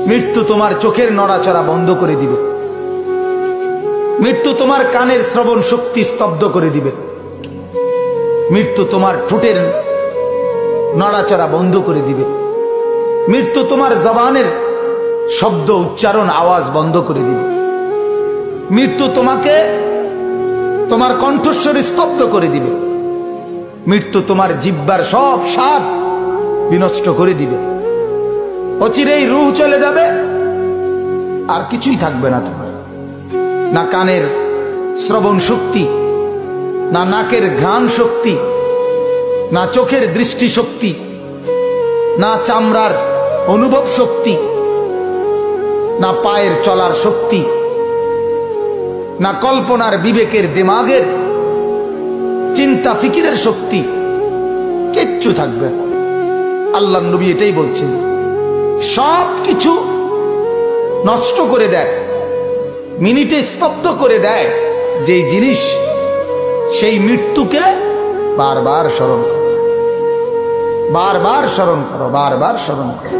মৃত্যু তোমার চোখের নড়াচড়া বন্ধ করে দিবে। মৃত্যু তোমার কানের শ্রবণ শক্তি স্তব্ধ করে দিবে। মৃত্যু তোমার ঠোঁটের নড়াচড়া বন্ধ করে দিবে। মৃত্যু তোমার জবানের শব্দ উচ্চারণ আওয়াজ বন্ধ করে দিবে। মৃত্যু তোমাকে তোমার কণ্ঠস্বর স্তব্ধ করে দিবে। মৃত্যু তোমার জিহ্বার সব স্বাদ বিনষ্ট করে দিবে। অচিরেই রূহ চলে যাবে, আর কিছুই থাকবে না তোমার। না কানের শ্রবণ শক্তি, না নাকের ঘ্রাণ শক্তি, না চোখের দৃষ্টি শক্তি, না চামড়ার অনুভব শক্তি, না পায়ের চলার শক্তি, না কল্পনার বিবেকের দিমাগের চিন্তা ফিকিরের শক্তি, কিচ্ছু থাকবে না। আল্লাহর নবী এটাই বলছেন, সব কিছু নষ্ট করে দেয়, মিনিটে স্তব্ধ করে দেয় যেই জিনিস, সেই মৃত্যুকে বারবার স্মরণ করো, বারবার স্মরণ করো, বারবার স্মরণ করো।